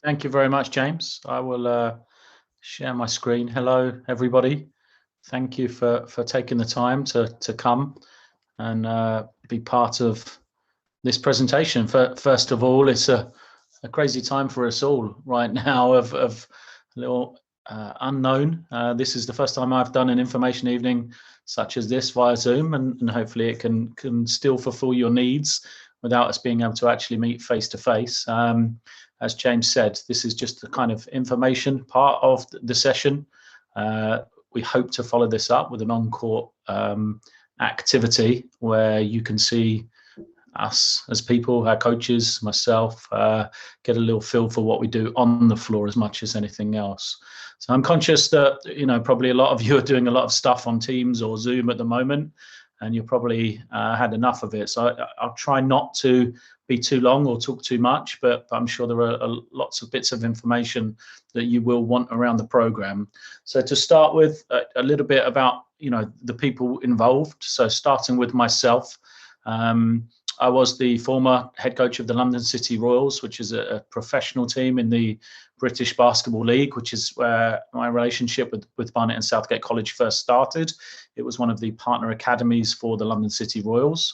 Thank you very much, James. I will share my screen. Hello, everybody. Thank you for taking the time to come and be part of this presentation. First of all, it's a crazy time for us all right now of a little unknown. This is the first time I've done an information evening such as this via Zoom, and hopefully it can still fulfill your needs without us being able to actually meet face to face. As James said, this is just the kind of information part of the session. We hope to follow this up with an on-court activity where you can see us as people, our coaches, myself, get a little feel for what we do on the floor as much as anything else. So I'm conscious that, probably a lot of you are doing a lot of stuff on Teams or Zoom at the moment, and you've probably had enough of it. So I'll try not to be too long or talk too much, but I'm sure there are lots of bits of information that you will want around the program. So to start with, a little bit about, the people involved. So starting with myself, I was the former head coach of the London City Royals, which is a professional team in the British Basketball League, which is where my relationship with Barnet and Southgate College first started. It was one of the partner academies for the London City Royals.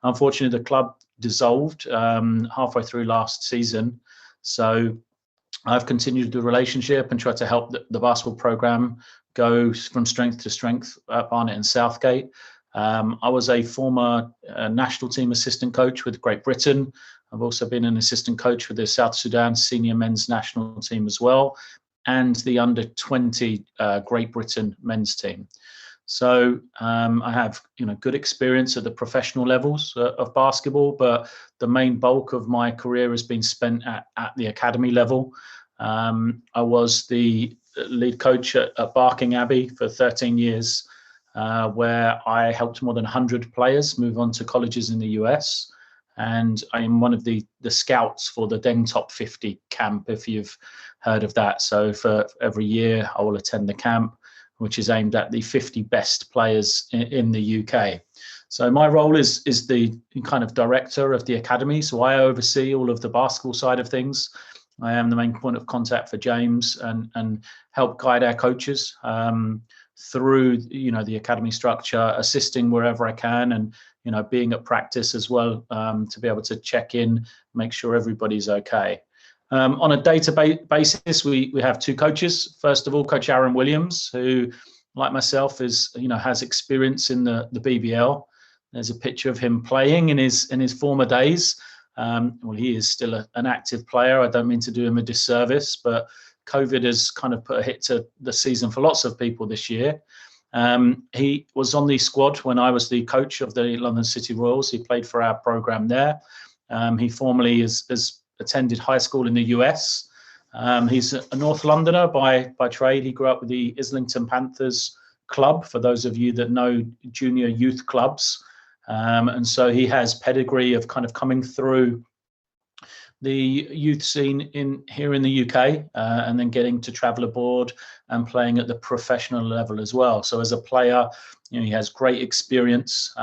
Unfortunately, the club dissolved halfway through last season. So I've continued the relationship and tried to help the basketball program go from strength to strength at Barnet and Southgate. I was a former national team assistant coach with Great Britain. I've also been an assistant coach with the South Sudan senior men's national team as well, and the under 20 Great Britain men's team. So I have, good experience at the professional levels of basketball, but the main bulk of my career has been spent at the academy level. I was the lead coach at Barking Abbey for 13 years. Where I helped more than 100 players move on to colleges in the US. And I am one of the scouts for the Deng Top 50 camp, if you've heard of that. So for every year, I will attend the camp, which is aimed at the 50 best players in the UK. So my role is the kind of director of the academy. So I oversee all of the basketball side of things. I am the main point of contact for James and help guide our coaches through the academy structure, assisting wherever I can, and being at practice as well, to be able to check in, make sure everybody's okay. On a day-to-day basis, we have two coaches. First of all, Coach Aaron Williams, who, like myself, has experience in the BBL. There's a picture of him playing in his former days. Well, he is still an active player. I don't mean to do him a disservice, but COVID has kind of put a hit to the season for lots of people this year. He was on the squad when I was the coach of the London City Royals. He played for our program there. He formerly has attended high school in the US. He's a North Londoner by trade. He grew up with the Islington Panthers club, for those of you that know junior youth clubs. And so he has pedigree of kind of coming through the youth scene here in the UK, and then getting to travel abroad and playing at the professional level as well. So as a player, he has great experience.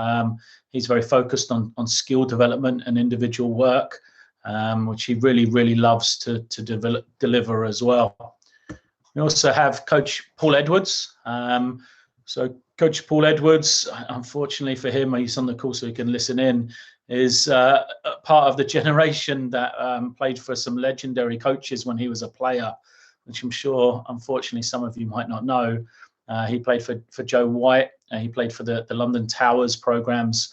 He's very focused on skill development and individual work, which he really, really loves to deliver as well. We also have Coach Paul Edwards. So Coach Paul Edwards, unfortunately for him, he's on the call so he can listen in, is part of the generation that played for some legendary coaches when he was a player, which I'm sure, unfortunately, some of you might not know. He played for Joe White, and he played for the London Towers programs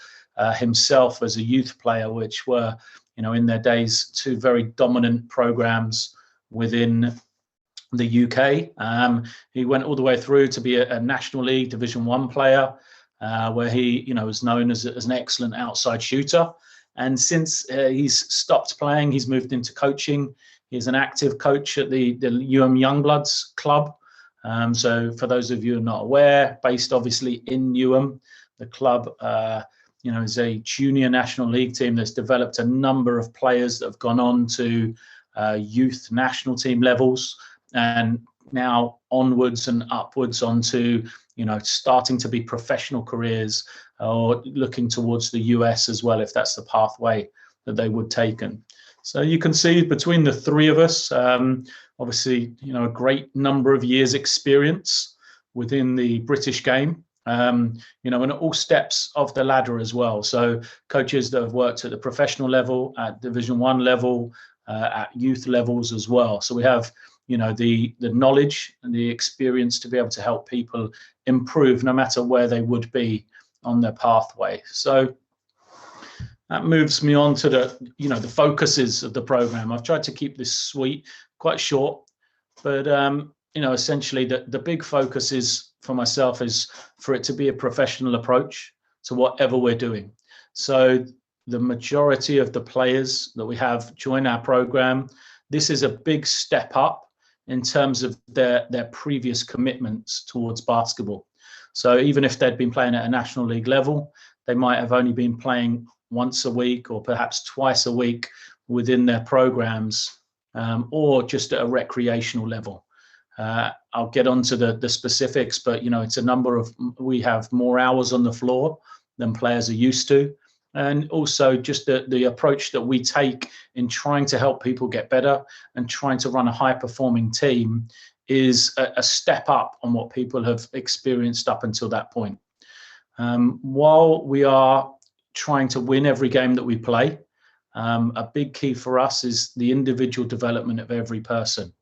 himself as a youth player, which were, in their days, two very dominant programs within the UK. He went all the way through to be a National League Division 1 player, where he, was known as an excellent outside shooter. And since he's stopped playing, he's moved into coaching. He's an active coach at the Youngbloods club. So for those of you who are not aware, based obviously in Newham, the club, is a junior National League team that's developed a number of players that have gone on to youth national team levels, and now onwards and upwards onto, starting to be professional careers, or looking towards the US as well, if that's the pathway that they would take. So you can see between the three of us, obviously, a great number of years experience within the British game, and all steps of the ladder as well. So coaches that have worked at the professional level, at Division 1 level, at youth levels as well. So we have, the knowledge and the experience to be able to help people improve no matter where they would be on their pathway. So that moves me on to the focuses of the program. I've tried to keep this sweet, quite short, but essentially the big focus is for myself is for it to be a professional approach to whatever we're doing. So the majority of the players that we have join our program, this is a big step up in terms of their previous commitments towards basketball. So even if they'd been playing at a national league level, they might have only been playing once a week or perhaps twice a week within their programs, or just at a recreational level. I'll get onto the specifics, but it's a number of, we have more hours on the floor than players are used to. And also just the approach that we take in trying to help people get better and trying to run a high performing team is a step up on what people have experienced up until that point. While we are trying to win every game that we play, a big key for us is the individual development of every person.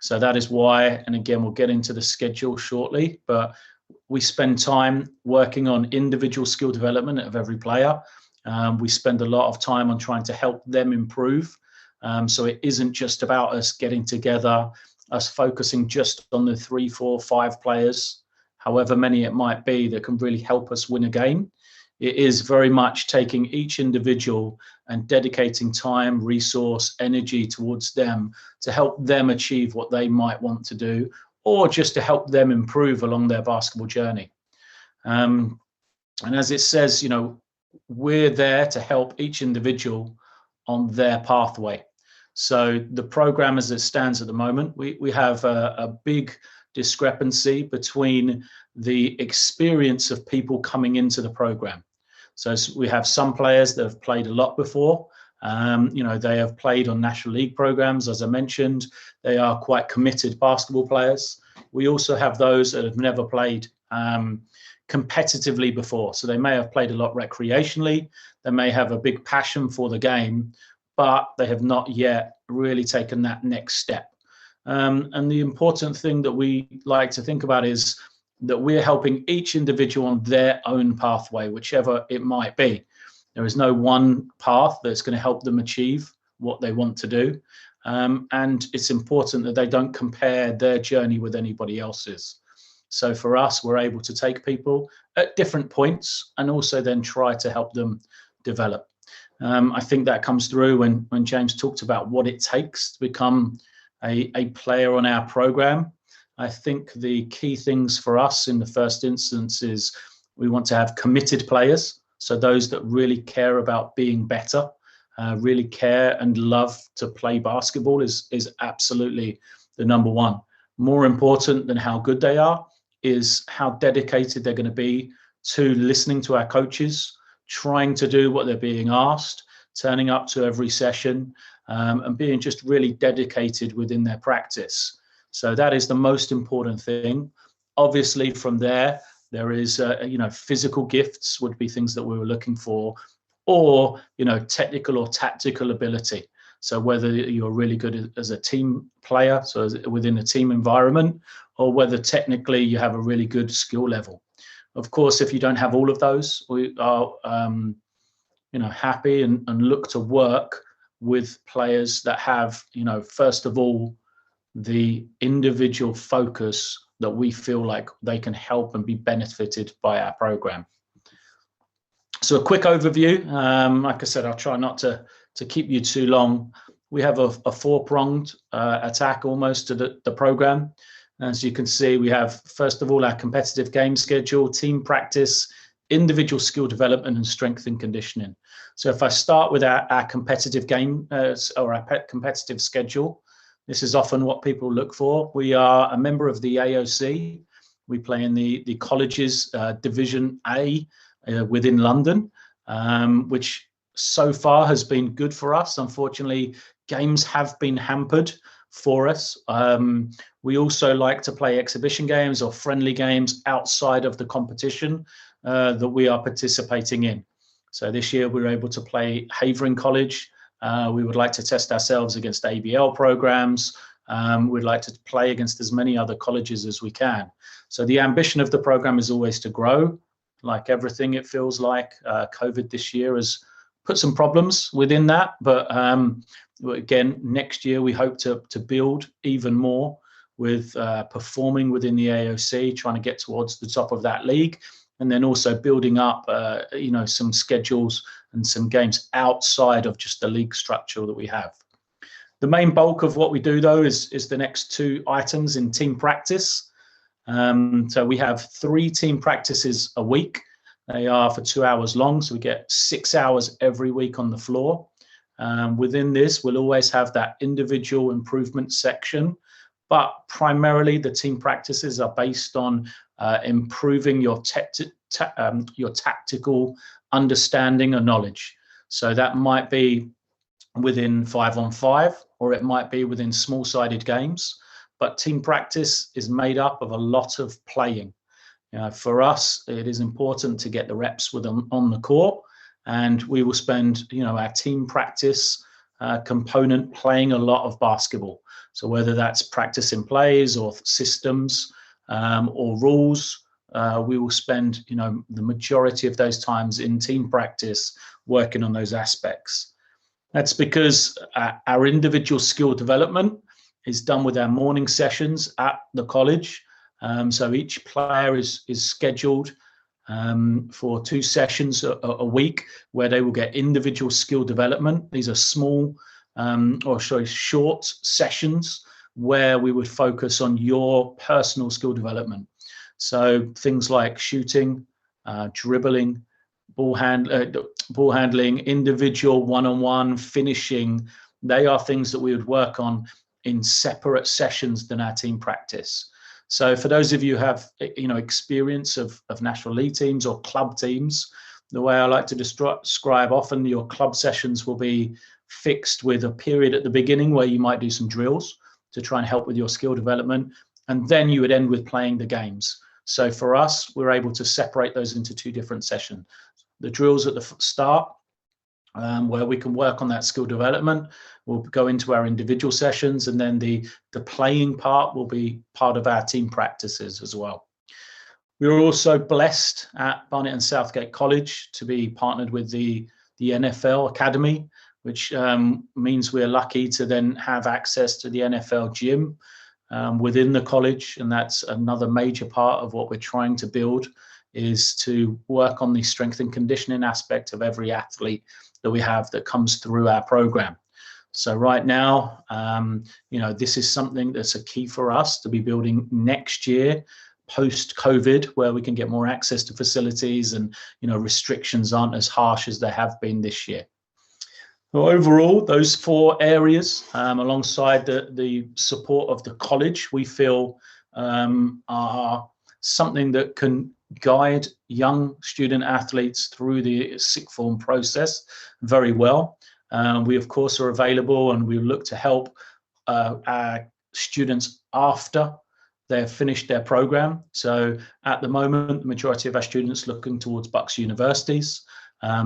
So that is why, and again, we'll get into the schedule shortly, but we spend time working on individual skill development of every player. We spend a lot of time on trying to help them improve. So it isn't just about us getting together, us focusing just on the 3, 4, 5 players, however many it might be, that can really help us win a game. It is very much taking each individual and dedicating time, resource, energy towards them to help them achieve what they might want to do, or just to help them improve along their basketball journey. And as it says, we're there to help each individual on their pathway. So the program as it stands at the moment, we have a big discrepancy between the experience of people coming into the program. So we have some players that have played a lot before. They have played on National League programs, as I mentioned. They are quite committed basketball players. We also have those that have never played competitively before. So they may have played a lot recreationally. They may have a big passion for the game, but they have not yet really taken that next step. And the important thing that we like to think about is that we're helping each individual on their own pathway, whichever it might be. There is no one path that's going to help them achieve what they want to do. And it's important that they don't compare their journey with anybody else's. So for us, we're able to take people at different points and also then try to help them develop. I think that comes through when James talked about what it takes to become a player on our program. I think the key things for us in the first instance is we want to have committed players. So those that really care about being better, really care and love to play basketball is absolutely the number one. More important than how good they are is how dedicated they're going to be to listening to our coaches, trying to do what they're being asked, turning up to every session, and being just really dedicated within their practice. So that is the most important thing. Obviously, from there is, physical gifts would be things that we were looking for, or, technical or tactical ability. So whether you're really good as a team player, so within a team environment, or whether technically you have a really good skill level. Of course, if you don't have all of those, we are, happy and look to work with players that have, first of all, the individual focus that we feel like they can help and be benefited by our program. So a quick overview. Like I said, I'll try not to keep you too long. We have a four-pronged attack almost to the program. As you can see, we have, first of all, our competitive game schedule, team practice, individual skill development, and strength and conditioning. So if I start with our competitive game or our competitive schedule, this is often what people look for. We are a member of the AOC. We play in the colleges Division A within London, which so far has been good for us. Unfortunately, games have been hampered for us. We also like to play exhibition games or friendly games outside of the competition that we are participating in. So this year we were able to play Havering College. We would like to test ourselves against ABL programs. We'd like to play against as many other colleges as we can. So the ambition of the program is always to grow. Like everything, it feels like COVID this year has put some problems within that. But again, next year we hope to build even more with performing within the AOC, trying to get towards the top of that league, and then also building up, some schedules and some games outside of just the league structure that we have. The main bulk of what we do, though, is the next two items in team practice. So we have 3 team practices a week. They are for 2 hours long, so we get 6 hours every week on the floor. Within this, we'll always have that individual improvement section, but primarily the team practices are based on improving your tactical understanding and knowledge. So that might be within 5-on-5, or it might be within small-sided games. But team practice is made up of a lot of playing. For us, it is important to get the reps with them on the court, and we will spend, our team practice component playing a lot of basketball. So whether that's practicing plays or systems or rules, we will spend, the majority of those times in team practice working on those aspects. That's because our individual skill development is done with our morning sessions at the college. So each player is scheduled for 2 sessions a week where they will get individual skill development. These are short sessions where we would focus on your personal skill development. So things like shooting, dribbling, ball handling, individual one-on-one, finishing, they are things that we would work on in separate sessions than our team practice. So for those of you who have, experience of national league teams or club teams, the way I like to describe, often your club sessions will be fixed with a period at the beginning where you might do some drills to try and help with your skill development, and then you would end with playing the games. So for us, we're able to separate those into 2 different sessions. The drills at the start, where we can work on that skill development, we'll go into our individual sessions, and then the playing part will be part of our team practices as well. We were also blessed at Barnet and Southgate College to be partnered with the NFL Academy, which means we're lucky to then have access to the NFL gym within the college. And that's another major part of what we're trying to build, is to work on the strength and conditioning aspect of every athlete that we have that comes through our program. So right now, this is something that's a key for us to be building next year, post-COVID, where we can get more access to facilities and, restrictions aren't as harsh as they have been this year. So overall, those 4 areas, alongside the support of the college, we feel are something that can guide young student athletes through the sixth form process very well. We, of course, are available, and we look to help our students after they've finished their program. So at the moment, the majority of our students looking towards Bucks universities.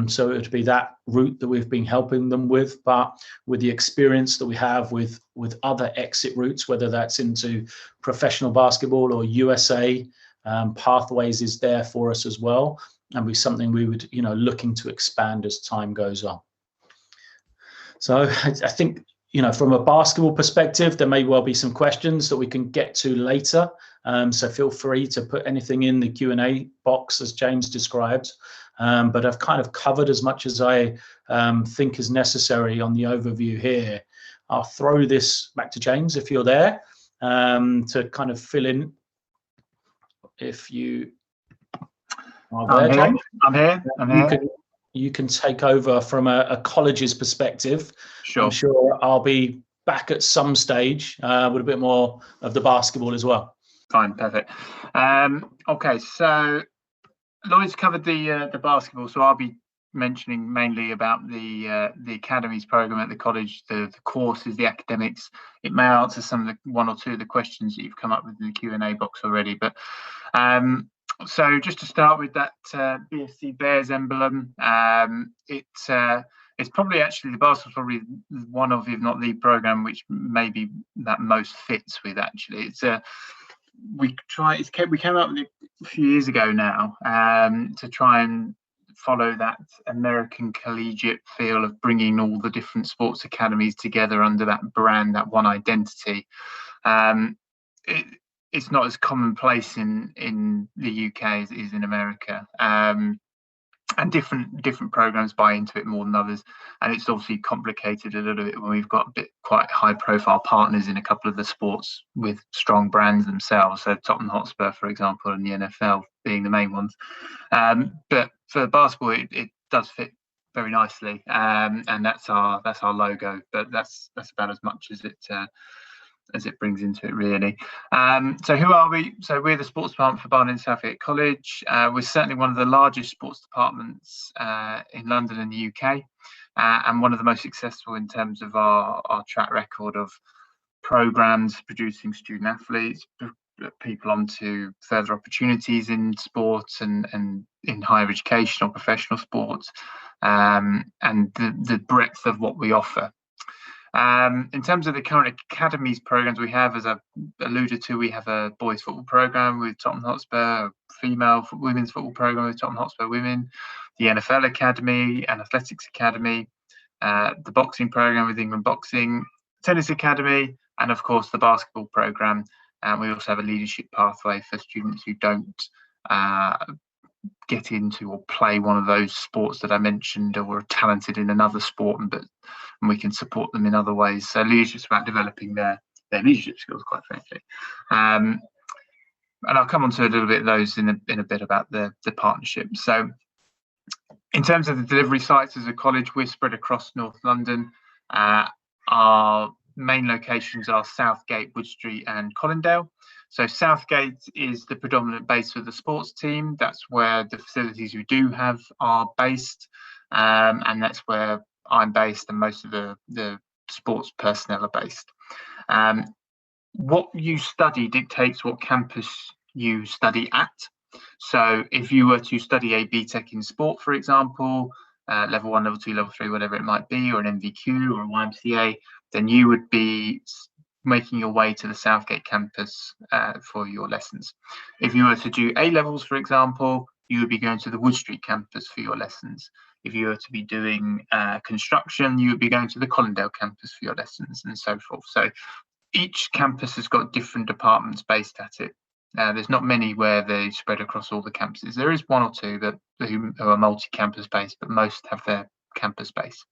So it would be that route that we've been helping them with, but with the experience that we have with other exit routes, whether that's into professional basketball or USA, pathways is there for us as well, and be something we would, looking to expand as time goes on. So I think, from a basketball perspective, there may well be some questions that we can get to later. So feel free to put anything in the Q&A box as James described. But I've kind of covered as much as I think is necessary on the overview here. I'll throw this back to James if you're there, to kind of fill in if you are there. I'm here. You can take over from a college's perspective. Sure. I'm sure I'll be back at some stage with a bit more of the basketball as well. Fine, perfect. Okay, so Lloyd's covered the basketball, so I'll be mentioning mainly about the academies program at the college, the courses, the academics. It may answer some of the one or two of the questions that you've come up with in the Q&A box already. But so just to start with that BSC Bears emblem, it's probably actually the basketball's probably one of, if not the program, which maybe that most fits with. Actually, it's we came up with it a few years ago now to try and follow that American collegiate feel of bringing all the different sports academies together under that brand, that one identity. It's not as commonplace in the UK as it is in America. And different programs buy into it more than others, and it's obviously complicated a little bit when we've got quite high profile partners in a couple of the sports with strong brands themselves, so Tottenham Hotspur, for example, and the NFL being the main ones. But for basketball, it does fit very nicely, and that's our logo, but that's about as much as it brings into it, really. So who are we? So we're the sports department for Barnet and Southgate College. We're certainly one of the largest sports departments in London and the UK, and one of the most successful in terms of our track record of programs producing student athletes, people onto further opportunities in sports and in higher education or professional sports, and the breadth of what we offer. In terms of the current academies programs we have, as I've alluded to, we have a boys football program with Tottenham Hotspur, a women's football program with Tottenham Hotspur Women, the NFL Academy and Athletics Academy, the boxing program with England Boxing, tennis academy, and of course the basketball program. And we also have a leadership pathway for students who don't get into or play one of those sports that I mentioned, or are talented in another sport, and we can support them in other ways. So leadership's about developing their leadership skills, quite frankly. And I'll come on to a little bit of those in a bit about the partnership. So in terms of the delivery sites as a college, we're spread across North London. Our main locations are Southgate, Wood Street and Colindale. So Southgate is the predominant base for the sports team. That's where the facilities we do have are based, and that's where I'm based and most of the sports personnel are based. What you study dictates what campus you study at. So if you were to study a BTEC in sport, for example, level 1, level 2, level 3, whatever it might be, or an MVQ or a YMCA, then you would be making your way to the Southgate campus for your lessons. If you were to do A levels, for example, you would be going to the Wood Street campus for your lessons. If you were to be doing construction, you would be going to the Colindale campus for your lessons, and so forth. So each campus has got different departments based at it. There's not many where they spread across all the campuses. There is one or two who are multi-campus based, but most have their campus base.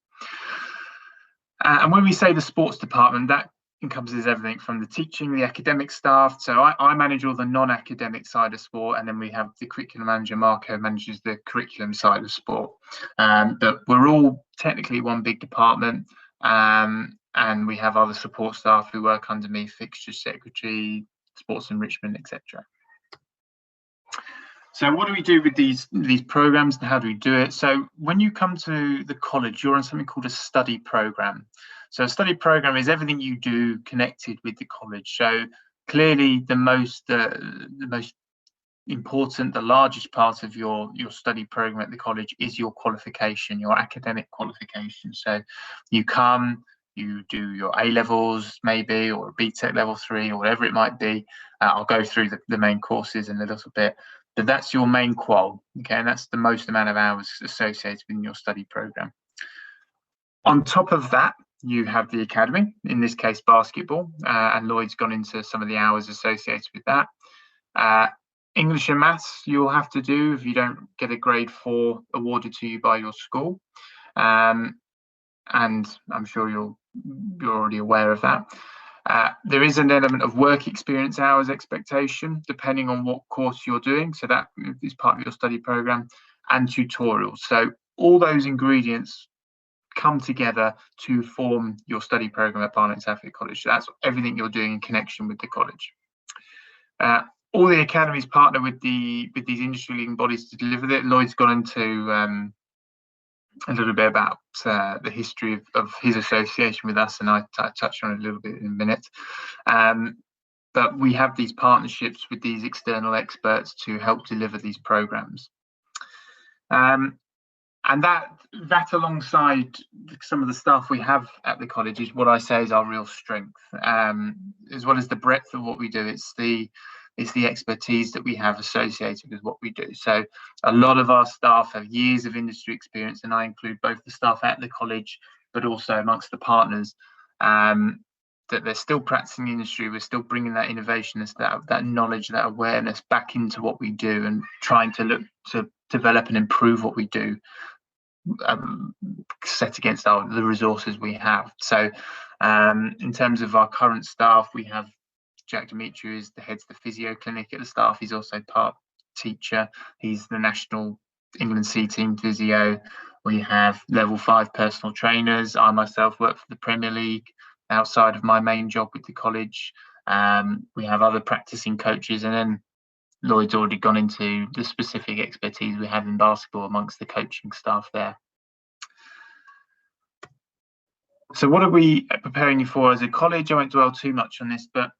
And when we say the sports department, that encompasses everything from the teaching, the academic staff. So I manage all the non-academic side of sport, and then we have the curriculum manager, Marco, manages the curriculum side of sport. But we're all technically one big department, and we have other support staff who work under me, fixture secretary, sports enrichment, etc. So what do we do with these programs, and how do we do it? So when you come to the college, you're on something called a study program. So a study program is everything you do connected with the college. So clearly the most important, the largest part of your study program at the college is your qualification, your academic qualification. So you come, you do your A levels maybe, or a BTEC level 3, or whatever it might be. I'll go through the main courses in a little bit, but that's your main qual, okay? And that's the most amount of hours associated with your study program. On top of that, you have the academy, in this case basketball, and Lloyd's gone into some of the hours associated with that. English and maths you'll have to do if you don't get a grade 4 awarded to you by your school, and I'm sure you're already aware of that. There is an element of work experience hours expectation depending on what course you're doing, so that is part of your study program, and tutorials. So all those ingredients come together to form your study program at Barnet and Southgate College. So that's everything you're doing in connection with the college. All the academies partner with these industry leading bodies to deliver it. Lloyd's gone into a little bit about the history of his association with us, and I touched on it a little bit in a minute. But we have these partnerships with these external experts to help deliver these programs. And that alongside some of the staff we have at the college is what I say is our real strength, as well as the breadth of what we do. It's the expertise that we have associated with what we do. So a lot of our staff have years of industry experience, and I include both the staff at the college, but also amongst the partners, that they're still practicing the industry. We're still bringing that innovation, that knowledge, that awareness back into what we do, and trying to look to develop and improve what we do, set against the resources we have. So in terms of our current staff, we have Jack Dimitri, is the heads the Physio Clinic at the staff. He's also part teacher. He's the national England C team physio. We have level 5 personal trainers. I myself work for the Premier League outside of my main job with the college. We have other practicing coaches, and then Lloyd's already gone into the specific expertise we have in basketball amongst the coaching staff there. So what are we preparing you for as a college? I won't dwell too much on this, but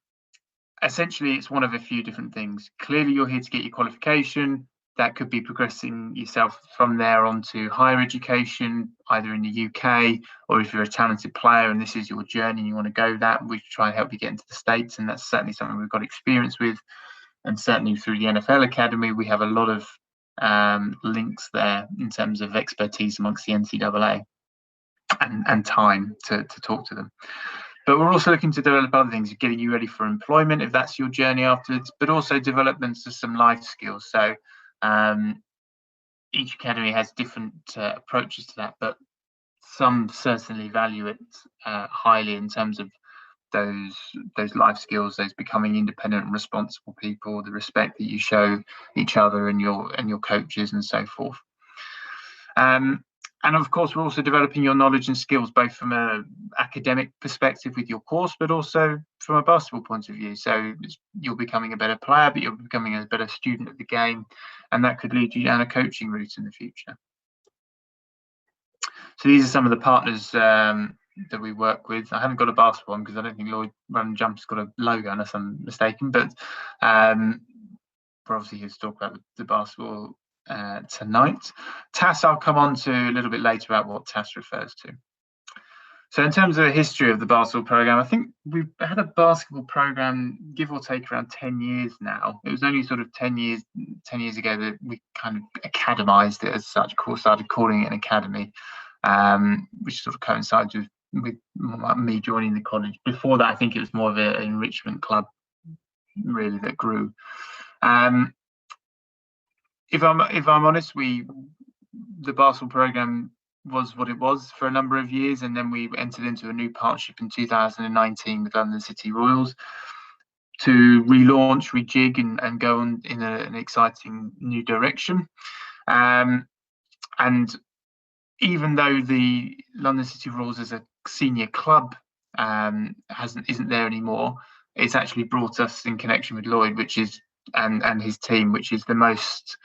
essentially it's one of a few different things. Clearly you're here to get your qualification. That could be progressing yourself from there on to higher education, either in the UK, or if you're a talented player and this is your journey and you want to go that, we try and help you get into the States, and that's certainly something we've got experience with. And certainly through the NFL Academy, we have a lot of links there in terms of expertise amongst the NCAA and time to talk to them. But we're also looking to develop other things, getting you ready for employment if that's your journey afterwards, but also developments of some life skills. So each academy has different approaches to that, but some certainly value it highly in terms of those life skills, those becoming independent and responsible people, the respect that you show each other and your coaches and so forth. And of course, we're also developing your knowledge and skills, both from an academic perspective with your course, but also from a basketball point of view. So you're becoming a better player, but you're becoming a better student of the game, and that could lead you down a coaching route in the future. So these are some of the partners that we work with. I haven't got a basketball one because I don't think Lloyd Run and Jump's got a logo unless I'm mistaken, but we're obviously here to talk about the basketball tonight. TAS I'll come on to a little bit later about what TAS refers to. So in terms of the history of the basketball program, I think we've had a basketball program give or take around 10 years now. It was only sort of 10 years ago that we kind of academized it as such, started calling it an academy, which sort of coincides with me joining the college. Before that, I think it was more of an enrichment club, really, that grew. If I'm honest, the basketball program was what it was for a number of years, and then we entered into a new partnership in 2019 with London City Royals to relaunch, rejig, and go on in an exciting new direction. And even though the London City Royals as a senior club isn't there anymore, it's actually brought us in connection with Lloyd, which is and his team, which is the most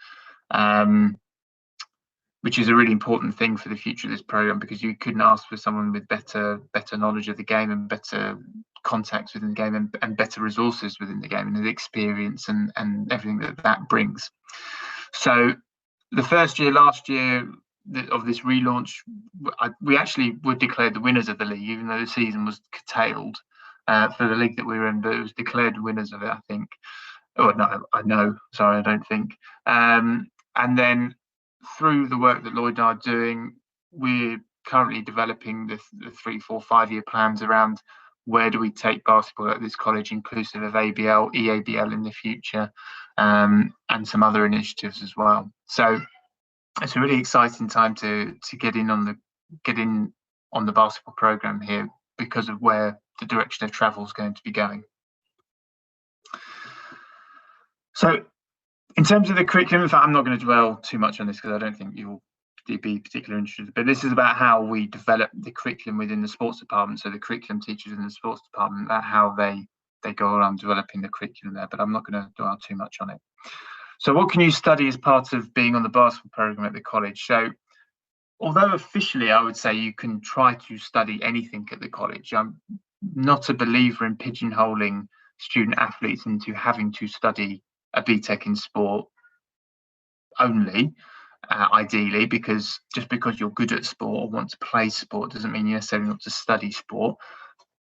which is a really important thing for the future of this program, because you couldn't ask for someone with better knowledge of the game and better contacts within the game and better resources within the game and the experience and everything that brings. So the first year, last year of this relaunch, we actually were declared the winners of the league, even though the season was curtailed for the league that we were in, but it was declared winners of it, I think. Oh no, I don't think. And then through the work that Lloyd and I are doing, we're currently developing the 3, 4, 5 year plans around where do we take basketball at this college, inclusive of ABL, EABL in the future, and some other initiatives as well. So it's a really exciting time to get in on the basketball program here, because of where the direction of travel is going to be going. So in terms of the curriculum, in fact, I'm not going to dwell too much on this because I don't think you'll be particularly interested, but this is about how we develop the curriculum within the sports department. So the curriculum teachers in the sports department, about how they go around developing the curriculum there, but I'm not going to dwell too much on it. So what can you study as part of being on the basketball program at the college? So although officially I would say you can try to study anything at the college, I'm not a believer in pigeonholing student athletes into having to study a BTEC in sport only, ideally, because just because you're good at sport or want to play sport doesn't mean you necessarily want to study sport.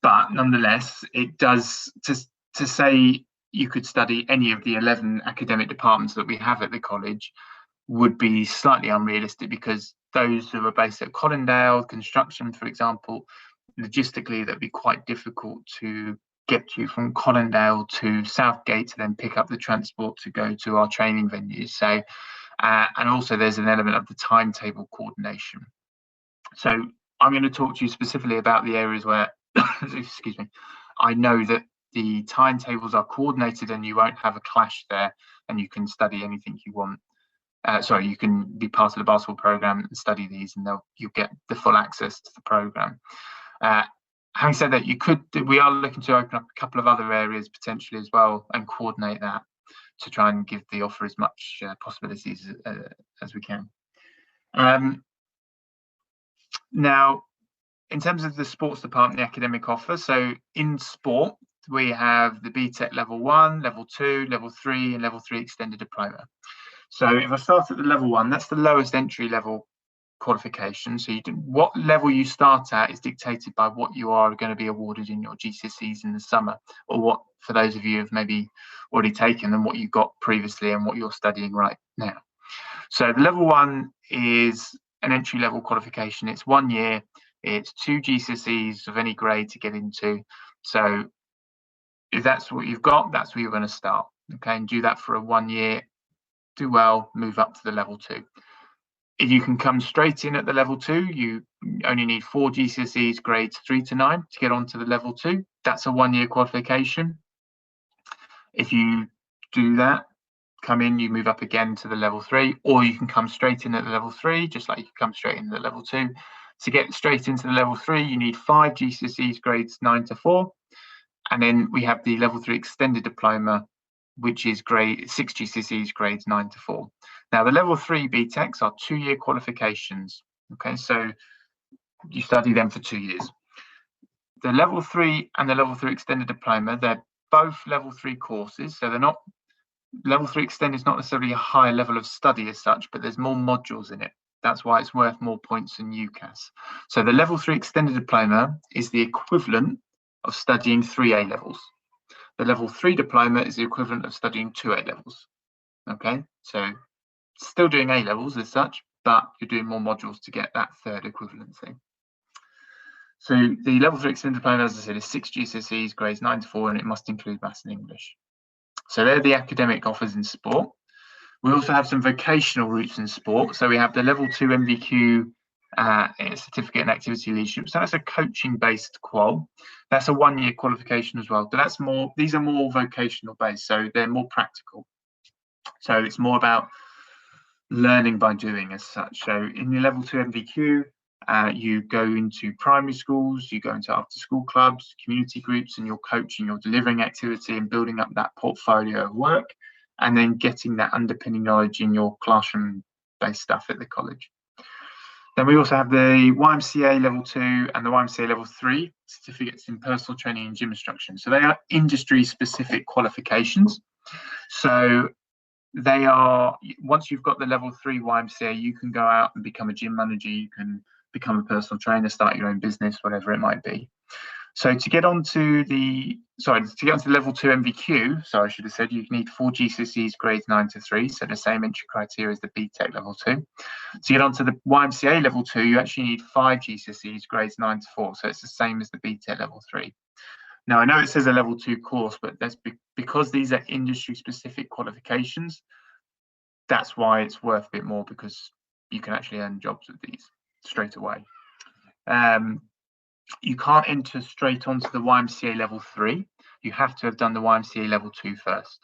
But nonetheless, it does, to say you could study any of the 11 academic departments that we have at the college would be slightly unrealistic, because those who are based at Colindale, construction, for example, logistically that'd be quite difficult to get you from Colindale to Southgate to then pick up the transport to go to our training venues. So, and also there's an element of the timetable coordination. So I'm going to talk to you specifically about the areas where, excuse me, I know that the timetables are coordinated and you won't have a clash there, and you can study anything you want. Sorry, you can be part of the basketball program and study these, and you'll get the full access to the program. Having said that, we are looking to open up a couple of other areas potentially as well and coordinate that to try and give the offer as much possibilities as we can. Now, in terms of the sports department, the academic offer, so in sport, we have the BTEC level 1, level 2, level 3, and level 3 extended diploma. So if I start at the level 1, that's the lowest entry level qualification. So what level you start at is dictated by what you are going to be awarded in your GCSEs in the summer, or what, for those of you who've maybe already taken them, what you got previously and what you're studying right now. So the level 1 is an entry level qualification. It's 1 year. It's 2 GCSEs of any grade to get into. So if that's what you've got, that's where you're going to start. Okay, and do that for a 1 year. Do well, move up to the level 2. If you can come straight in at the level 2, you only need 4 GCSEs grades 3 to 9 to get onto the level 2. That's a 1 year qualification. If you do that, come in, you move up again to the level 3, or you can come straight in at the level 3, just like you can come straight in at the level 2. To get straight into the level 3, you need 5 GCSEs grades 9 to 4. And then we have the level 3 extended diploma, which is 6 GCSEs grades 9 to 4. Now, the level 3 BTECs are 2 year qualifications. Okay, so you study them for 2 years. The level 3 and the level 3 extended diploma, they're both level 3 courses. So they're not, level 3 extended is not necessarily a higher level of study as such, but there's more modules in it. That's why it's worth more points than UCAS. So the level 3 extended diploma is the equivalent of studying 3 A levels. The level 3 diploma is the equivalent of studying 2 A levels. Okay, so still doing A levels as such, but you're doing more modules to get that third equivalency. So the level 3 extended diploma, as I said, is 6 GCSEs grades 9 to 4, and it must include maths and English. So they're the academic offers in sport. We also have some vocational routes in sport. So we have the level 2 MVQ certificate in activity leadership. So that's a coaching based qual. That's a 1 year qualification as well. But that's more, these are more vocational based, so they're more practical. So it's more about learning by doing as such. So in the level 2 MVQ, you go into primary schools, you go into after school clubs, community groups, and you're coaching, you're delivering activity and building up that portfolio of work, and then getting that underpinning knowledge in your classroom based stuff at the college. Then we also have the YMCA level 2 and the YMCA level 3 certificates in personal training and gym instruction. So they are industry specific qualifications. So they are, once you've got the level 3 YMCA, you can go out and become a gym manager, you can become a personal trainer, start your own business, whatever it might be. So to get onto the, level 2 MVQ, I should have said you need 4 GCSEs grades 9 to 3, so the same entry criteria as the BTEC level 2. To get onto the YMCA level 2, you actually need 5 GCSEs grades 9 to 4, so it's the same as the BTEC level 3. Now, I know it says a level 2 course, but that's because these are industry specific qualifications, that's why it's worth a bit more, because you can actually earn jobs with these straight away. You can't enter straight onto the YMCA level 3. You have to have done the YMCA level 2 first.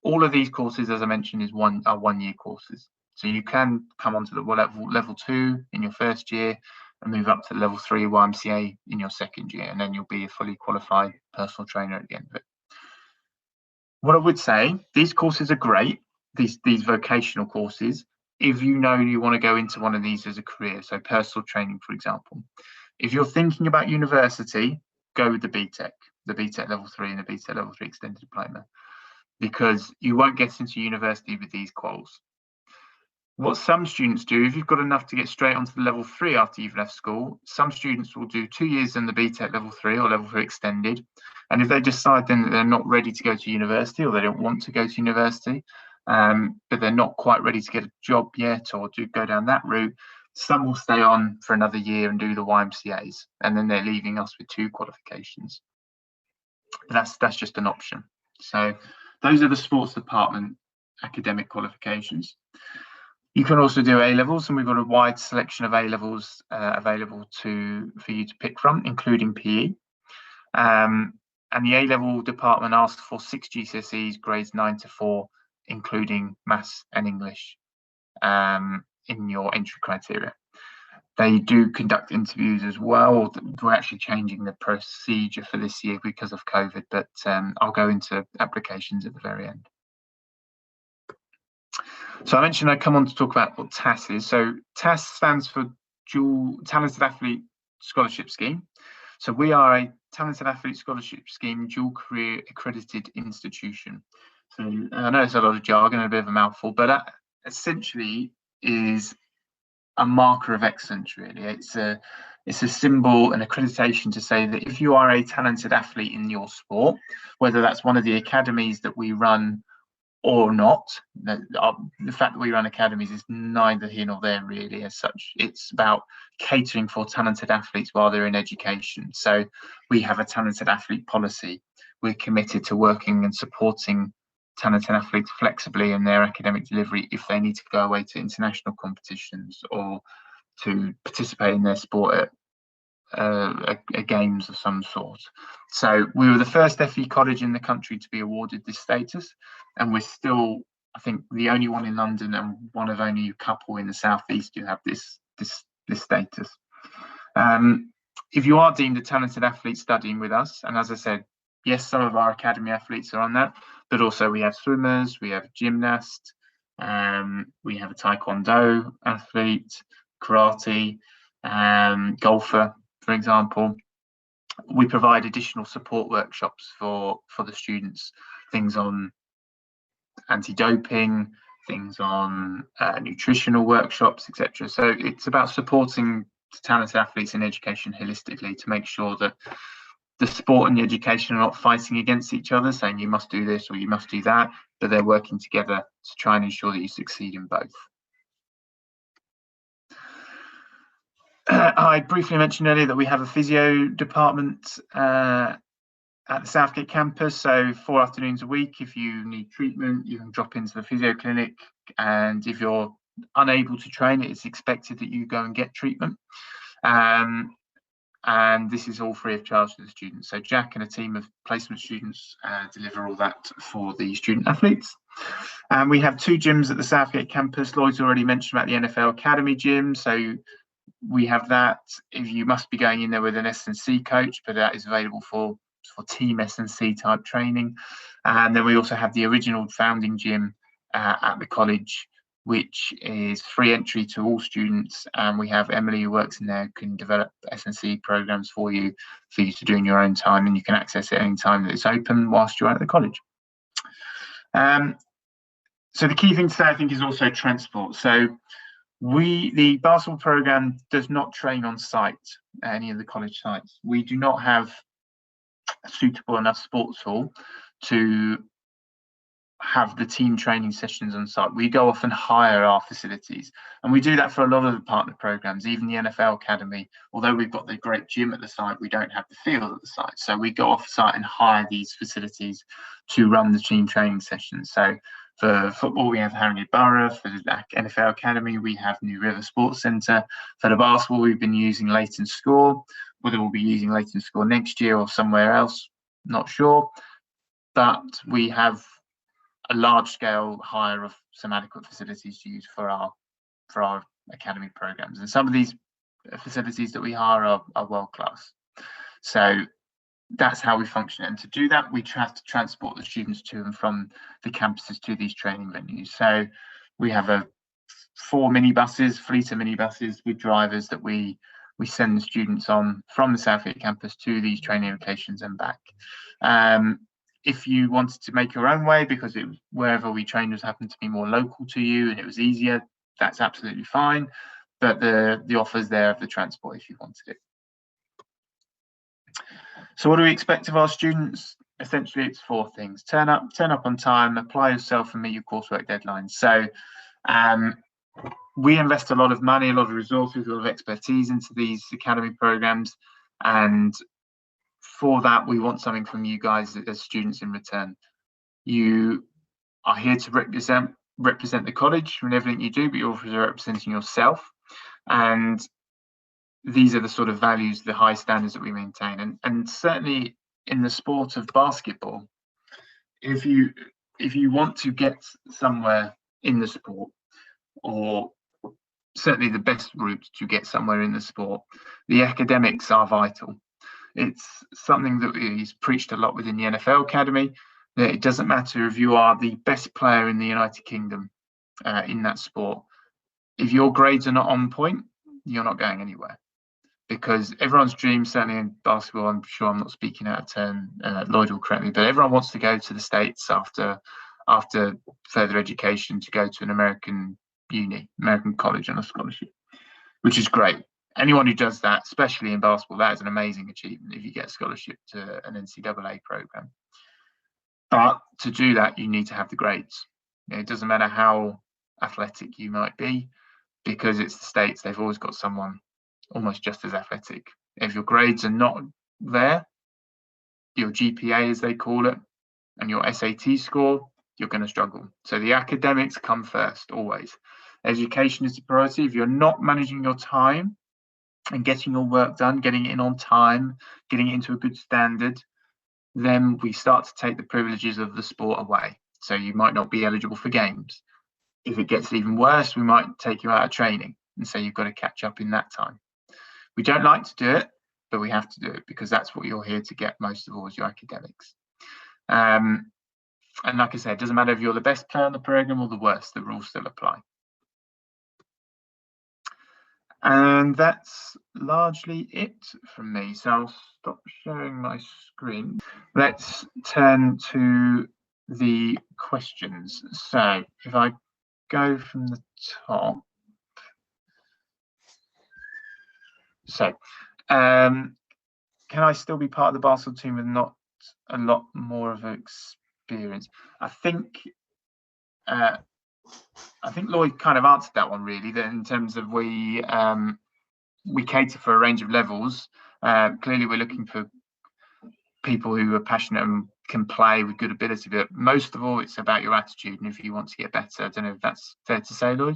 All of these courses, as I mentioned, are 1 year courses. So you can come onto the level 2 in your first year and move up to level 3 YMCA in your second year, and then you'll be a fully qualified personal trainer at the end of it. What I would say, these courses are great, these vocational courses, if you know you want to go into one of these as a career, so personal training, for example, if you're thinking about university, go with the BTEC level 3 and the BTEC level 3 extended diploma, because you won't get into university with these quals. What some students do, if you've got enough to get straight onto the level 3 after you've left school, some students will do 2 years in the BTEC level 3 or level 3 extended. And if they decide then that they're not ready to go to university, or they don't want to go to university, but they're not quite ready to get a job yet or to go down that route, some will stay on for another year and do the YMCAs, and then they're leaving us with 2 qualifications. But that's just an option. So those are the sports department academic qualifications. You can also do A-levels, and we've got a wide selection of A-levels available for you to pick from, including PE. And the A-level department asks for 6 GCSEs, grades 9 to 4, including maths and English in your entry criteria. They do conduct interviews as well. We're actually changing the procedure for this year because of COVID, but I'll go into applications at the very end. So I mentioned I'd come on to talk about what TAS is. So TAS stands for Dual Talented Athlete Scholarship Scheme. So we are a Talented Athlete Scholarship Scheme dual career accredited institution. So I know it's a lot of jargon and a bit of a mouthful, but that essentially is a marker of excellence, really. It's a symbol, an accreditation to say that if you are a talented athlete in your sport, whether that's one of the academies that we run or not, the fact that we run academies is neither here nor there, really, as such. It's about catering for talented athletes while they're in education. So we have a talented athlete policy. We're committed to working and supporting talented athletes flexibly in their academic delivery if they need to go away to international competitions or to participate in their sport at games of some sort. So we were the first FE college in the country to be awarded this status, and we're still, I think, the only one in London and one of only a couple in the southeast who have this status. If you are deemed a talented athlete studying with us, and as I said, yes, some of our academy athletes are on that, but also we have swimmers, we have a gymnast, we have a taekwondo athlete, karate, golfer, for example. We provide additional support workshops for the students, things on anti-doping, things on nutritional workshops, etc. So it's about supporting talented athletes in education holistically to make sure that the sport and the education are not fighting against each other, saying you must do this or you must do that, but they're working together to try and ensure that you succeed in both. I briefly mentioned earlier that we have a physio department at the Southgate campus. So 4 afternoons a week, if you need treatment, you can drop into the Physio Clinic. And if you're unable to train, it's expected that you go and get treatment. And this is all free of charge to the students. So Jack and a team of placement students deliver all that for the student athletes. And we have 2 gyms at the Southgate campus. Lloyd's already mentioned about the NFL Academy gym. So we have that. If you must be going in there with an S&C coach, but that is available for team S&C type training. And then we also have the original founding gym at the college, which is free entry to all students. And we have Emily who works in there, can develop S&C programs for you to do in your own time, and you can access it any time that it's open whilst you're at the college. So the key thing to say, I think, is also transport. So the basketball program does not train on site at any of the college sites. We do not have a suitable enough sports hall to have the team training sessions on site. We go off and hire our facilities, and we do that for a lot of the partner programs, even the NFL Academy. Although we've got the great gym at the site, we don't have the field at the site. So we go off site and hire these facilities to run the team training sessions. So for football, we have Haringey Borough. For the NFL Academy, we have New River Sports Centre. For the basketball, we've been using Leighton Score. Whether we'll be using Leighton Score next year or somewhere else, not sure. But we have a large-scale hire of some adequate facilities to use for our academy programs. And some of these facilities that we hire are world-class. So that's how we function. And to do that, we have to transport the students to and from the campuses to these training venues. So we have a 4 minibuses, fleet of minibuses with drivers that we send the students on from the Southgate campus to these training locations and back. If you wanted to make your own way because wherever we trained was happened to be more local to you and it was easier, that's absolutely fine. But the offer's there of the transport if you wanted it. So what do we expect of our students? Essentially, it's 4 things: turn up on time, apply yourself, and meet your coursework deadlines. So we invest a lot of money, a lot of resources, a lot of expertise into these academy programs, and for that we want something from you guys as students in return. You are here to represent the college in everything you do, but you're also representing yourself, and these are the sort of values, the high standards that we maintain. And certainly in the sport of basketball, if you want to get somewhere in the sport, or certainly the best route to get somewhere in the sport, the academics are vital. It's something that is preached a lot within the NFL Academy, that it doesn't matter if you are the best player in the United Kingdom in that sport. If your grades are not on point, you're not going anywhere. Because everyone's dream, certainly in basketball, I'm sure I'm not speaking out of turn, Lloyd will correct me, but everyone wants to go to the States after further education to go to an American college on a scholarship, which is great. Anyone who does that, especially in basketball, that is an amazing achievement if you get a scholarship to an NCAA program. But to do that, you need to have the grades. It doesn't matter how athletic you might be, because it's the States, they've always got someone almost just as athletic. If your grades are not there, your GPA as they call it, and your SAT score, you're going to struggle. So the academics come first, always. Education is the priority. If you're not managing your time and getting your work done, getting it in on time, getting it into a good standard, then we start to take the privileges of the sport away. So you might not be eligible for games. If it gets even worse, we might take you out of training and say you've got to catch up in that time. We don't like to do it, but we have to do it because that's what you're here to get most of all, is your academics. And like I said, it doesn't matter if you're the best player on the program or the worst, the rules still apply. And that's largely it from me. So I'll stop sharing my screen. Let's turn to the questions. So if I go from the top. So can I still be part of the basketball team with not a lot more of experience? I think Lloyd kind of answered that one really, that in terms of we cater for a range of levels. Clearly we're looking for people who are passionate and can play with good ability, but most of all it's about your attitude and if you want to get better. I don't know if that's fair to say, Lloyd.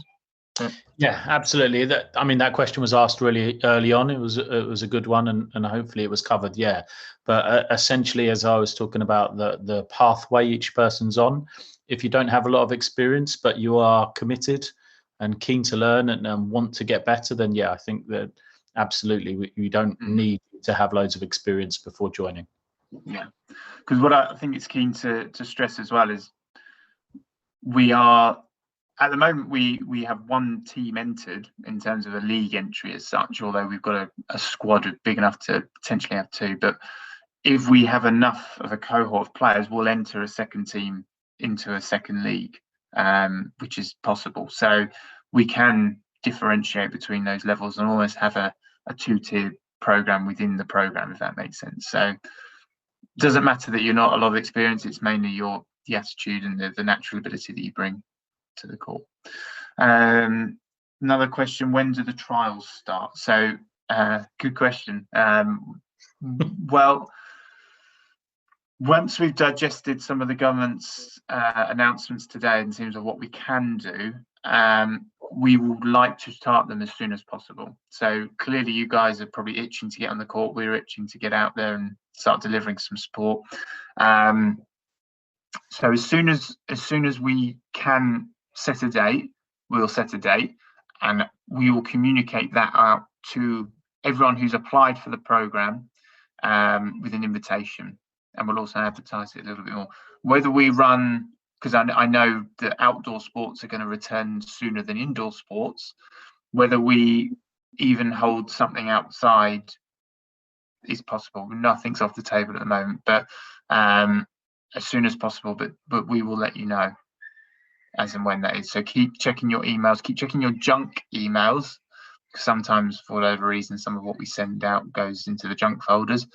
Yeah, absolutely. That question was asked really early on. It was a good one, and hopefully it was covered. Yeah, but essentially, as I was talking about the pathway each person's on, if you don't have a lot of experience but you are committed and keen to learn and want to get better, then yeah, I think that absolutely you don't need to have loads of experience before joining. Yeah, because what I think it's keen to stress as well is we are. At the moment, we have one team entered in terms of a league entry as such, although we've got a squad big enough to potentially have 2. But if we have enough of a cohort of players, we'll enter a second team into a second league, which is possible. So we can differentiate between those levels and almost have a 2-tier program within the program, if that makes sense. So it doesn't matter that you're not a lot of experience, it's mainly the attitude and the natural ability that you bring to the court. Another question: when do the trials start? So good question. Well, once we've digested some of the government's announcements today in terms of what we can do, we would like to start them as soon as possible. So clearly you guys are probably itching to get on the court. We're itching to get out there and start delivering some support. So as soon as we can set a date, we'll set a date, and we will communicate that out to everyone who's applied for the program with an invitation, and we'll also advertise it a little bit more. Whether we run because I know that outdoor sports are going to return sooner than indoor sports. Whether we even hold something outside is possible. Nothing's off the table at the moment, but as soon as possible. But we will let you know as and when that is. So keep checking your emails, keep checking your junk emails. Sometimes, for whatever reason, some of what we send out goes into the junk folders,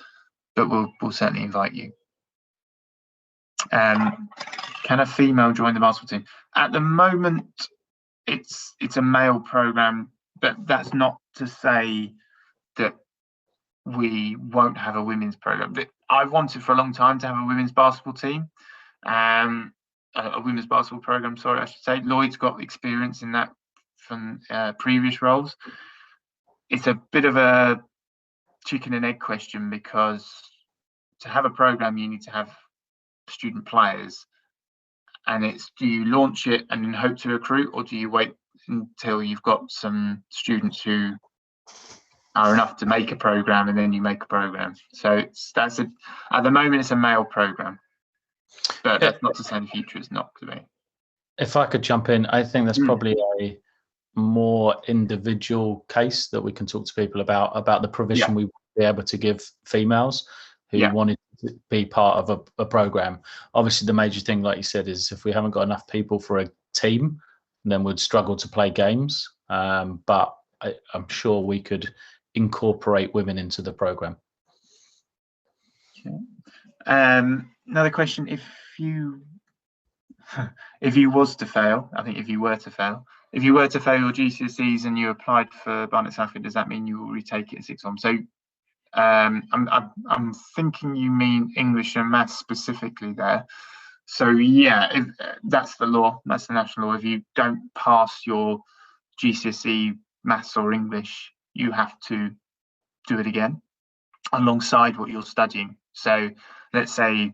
but we'll certainly invite you. Can a female join the basketball team? At the moment, it's a male program, but that's not to say that we won't have a women's program. I've wanted for a long time to have a women's basketball team, a women's basketball program. Sorry, I should say. Lloyd's got experience in that from previous roles. It's a bit of a chicken and egg question, because to have a program you need to have student players, and it's, do you launch it and then hope to recruit, or do you wait until you've got some students who are enough to make a program and then you make a program? So at the moment it's a male program, but that's not to say in the future it's not to be. If I could jump in, I think that's probably a more individual case that we can talk to people about the provision we would be able to give females who wanted to be part of a program. Obviously, the major thing, like you said, is if we haven't got enough people for a team, then we'd struggle to play games. But I'm sure we could incorporate women into the program. Okay. Another question: if you was to fail, I think if you were to fail your GCSEs and you applied for Barnet and Southgate, does that mean you will retake it at sixth form? So I'm thinking you mean English and maths specifically there. So yeah, that's the law, that's the national law. If you don't pass your GCSE maths or English, you have to do it again alongside what you're studying. So let's say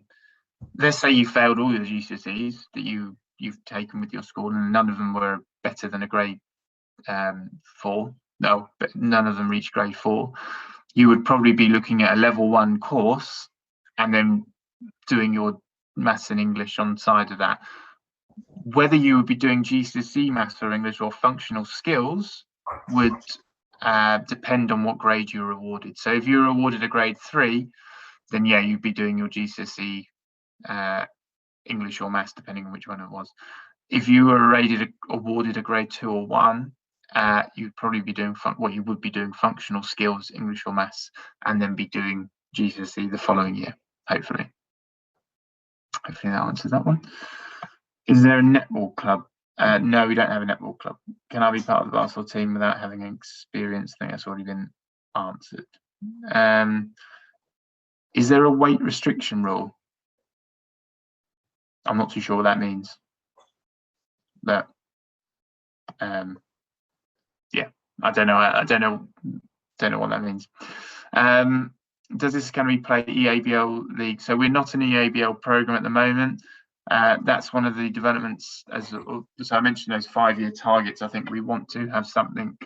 you failed all your GCSEs that you've taken with your school, and none of them were better than a grade 4. No, but none of them reached grade 4. You would probably be looking at a level 1 course and then doing your maths and English on the side of that. Whether you would be doing GCSE maths or English or functional skills would depend on what grade you were awarded. So if you were awarded a grade 3, then yeah, you'd be doing your GCSE English or maths, depending on which one it was. If you were awarded a grade 2 or 1, you'd probably be doing you would be doing functional skills, English or maths, and then be doing GCSE the following year, hopefully. Hopefully that answers that one. Is there a netball club? No, we don't have a netball club. Can I be part of the basketball team without having experience? I think that's already been answered. Is there a weight restriction rule? I'm not too sure what that means, but yeah, I don't know what that means. Does this can we play EABL league? So we're not an EABL program at the moment. That's one of the developments, as I mentioned, those 5-year targets. I think we want to have something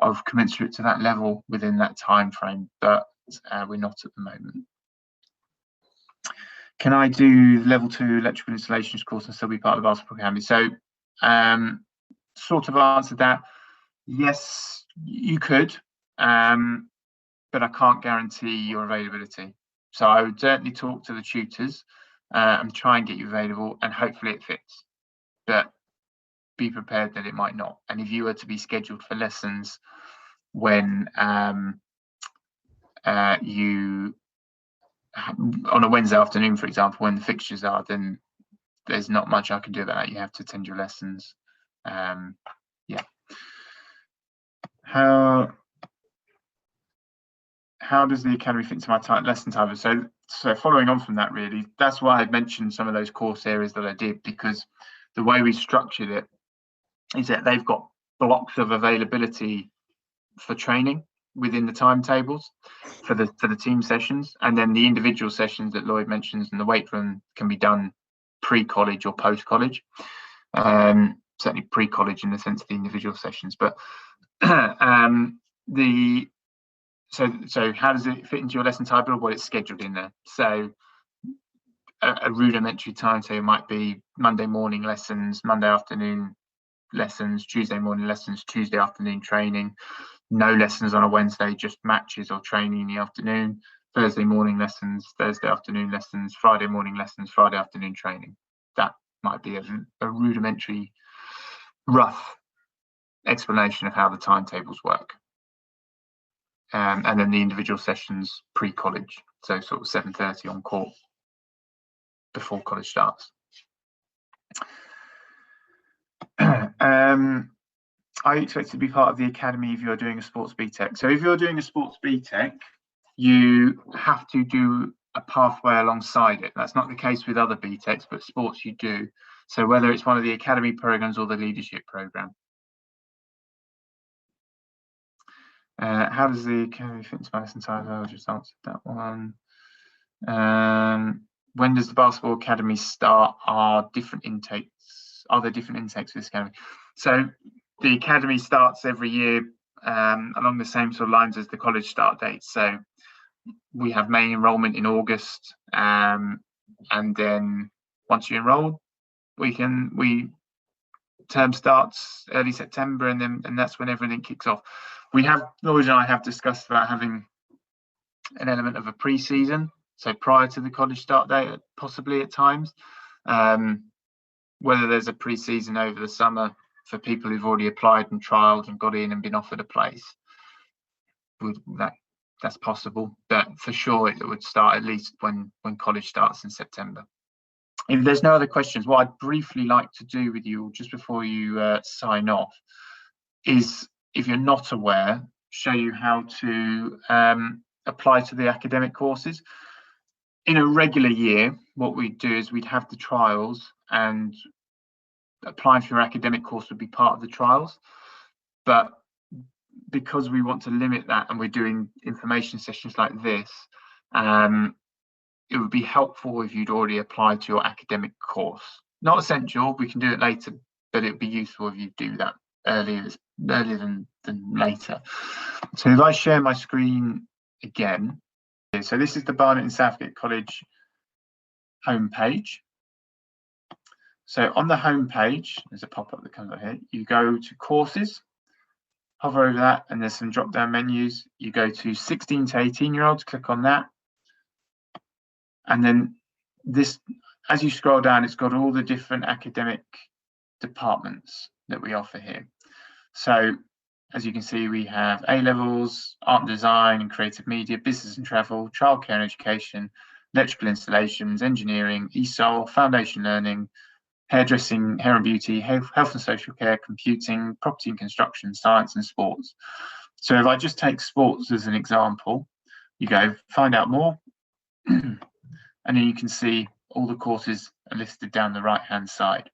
of commensurate to that level within that time frame, but we're not at the moment. Can I do level 2 electrical installations course and still be part of the basketball academy? So sort of answered that. Yes, you could, but I can't guarantee your availability. So I would certainly talk to the tutors and try and get you available, and hopefully it fits. But be prepared that it might not. And if you were to be scheduled for lessons when you on a Wednesday afternoon, for example, when the fixtures are, then there's not much I can do about that. You have to attend your lessons. Yeah. How does the academy fit into my lesson time? So following on from that, really, that's why I mentioned some of those course areas that I did, because the way we structured it is that they've got blocks of availability for training within the timetables for the team sessions, and then the individual sessions that Lloyd mentions in the weight room can be done pre-college or post-college. Certainly pre-college in the sense of the individual sessions, but so how does it fit into your lesson timetable? Well, it's scheduled in there. So a rudimentary timetable might be Monday morning lessons, Monday afternoon lessons, Tuesday morning lessons, Tuesday afternoon training, no lessons on a Wednesday, just matches or training in the afternoon, Thursday morning lessons, Thursday afternoon lessons, Friday morning lessons, Friday afternoon training. That might be a rudimentary, rough explanation of how the timetables work. And then the individual sessions pre-college, so sort of 7:30 on court before college starts. Are you expected to be part of the academy if you're doing a sports BTEC? So if you're doing a sports BTEC, you have to do a pathway alongside it. That's not the case with other BTECs, but sports you do. So whether it's one of the academy programs or the leadership program. How does the academy fit into Barnet and Southgate? I just answered that one. When does the basketball academy start? Are there different intakes for this academy? So the academy starts every year along the same sort of lines as the college start date. So we have main enrolment in August, and then once you enroll, term starts early September, and that's when everything kicks off. Lloyd and I have discussed about having an element of a pre-season, so prior to the college start date, possibly at times. Whether there's a pre-season over the summer for people who've already applied and trialled and got in and been offered a place, that's possible. But for sure, it would start at least when college starts in September. If there's no other questions, what I'd briefly like to do with you just before you sign off is, if you're not aware, show you how to apply to the academic courses. In a regular year, what we'd do is we'd have the trials, and applying for your academic course would be part of the trials. But because we want to limit that and we're doing information sessions like this, it would be helpful if you'd already applied to your academic course. Not essential, we can do it later, but it would be useful if you do that earlier than later. So if I share my screen again, so this is the Barnet and Southgate College homepage. So on the homepage, there's a pop-up that comes up here. You go to courses, hover over that, and there's some drop-down menus. You go to 16 to 18-year-olds, click on that. And then this, as you scroll down, it's got all the different academic departments that we offer here. So as you can see, we have A-levels, art and design and creative media, business and travel, childcare and education, electrical installations, engineering, ESOL, foundation learning, hairdressing, hair and beauty, health and social care, computing, property and construction, science and sports. So if I just take sports as an example, you go find out more, and then you can see all the courses are listed down the right-hand side.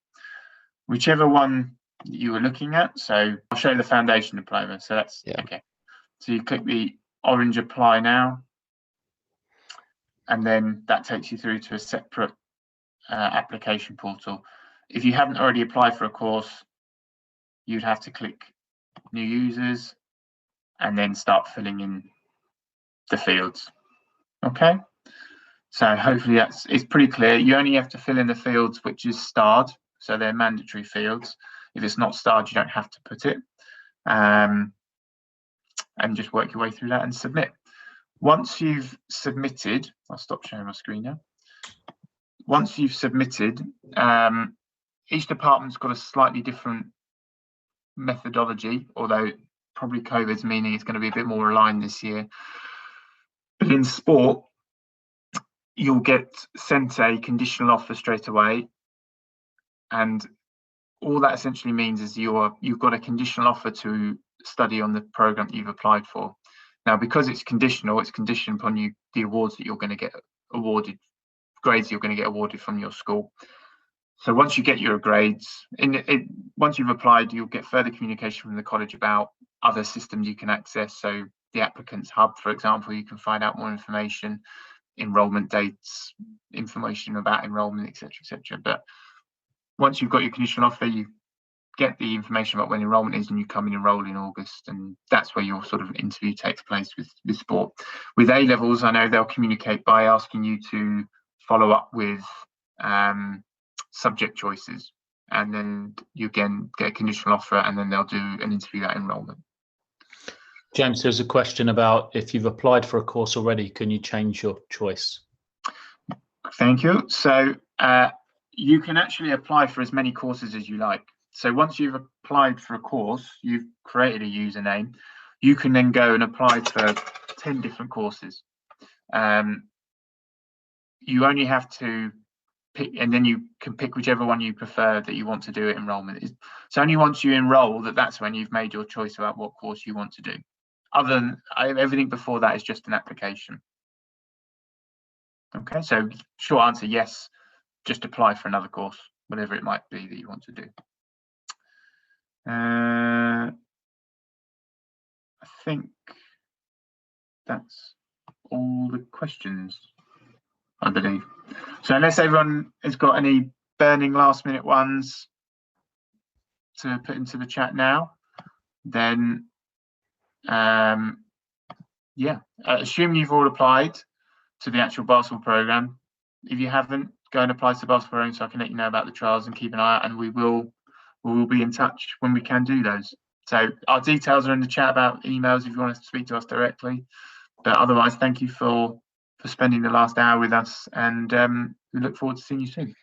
Whichever one you were looking at, so I'll show you the foundation diploma. So that's okay. So you click the orange apply now, and then that takes you through to a separate application portal. If you haven't already applied for a course, you'd have to click new users and then start filling in the fields. Okay, so hopefully it's pretty clear. You only have to fill in the fields which is starred, so they're mandatory fields. If it's not starred, you don't have to put it, and just work your way through that and submit. Once you've submitted, I'll stop sharing my screen now. Once you've submitted, each department's got a slightly different methodology, although probably COVID's meaning it's going to be a bit more aligned this year. But in sport, you'll get sent a conditional offer straight away, and all that essentially means is you've got a conditional offer to study on the program that you've applied for. Now, because it's conditional, it's conditioned upon the awards that you're going to get awarded, grades you're going to get awarded from your school. So once you get your grades, once you've applied, you'll get further communication from the college about other systems you can access. So the applicants hub, for example, you can find out more information, enrolment dates, information about enrolment, etc., etc. But once you've got your conditional offer, you get the information about when enrolment is, and you come and enroll in August, and that's where your sort of interview takes place with sport. With A-levels, I know they'll communicate by asking you to follow up with subject choices, and then you again get a conditional offer, and then they'll do an interview at enrolment. James, there's a question about if you've applied for a course already, can you change your choice? Thank you. So you can actually apply for as many courses as you like. So once you've applied for a course, you've created a username, you can then go and apply for 10 different courses. You only have to pick, and then you can pick whichever one you prefer that you want to do at enrolment. It's only once you enroll that's when you've made your choice about what course you want to do. Other than everything before that is just an application. Okay, so short answer, yes, just apply for another course, whatever it might be that you want to do. I think that's all the questions, I believe. So unless everyone has got any burning last minute ones to put into the chat now, then yeah, assume you've all applied to the actual basketball program. If you haven't, go and apply to the basketball program so I can let you know about the trials and keep an eye out, and we will be in touch when we can do those. So our details are in the chat about emails if you want to speak to us directly. But otherwise, thank you for spending the last hour with us, and we look forward to seeing you soon.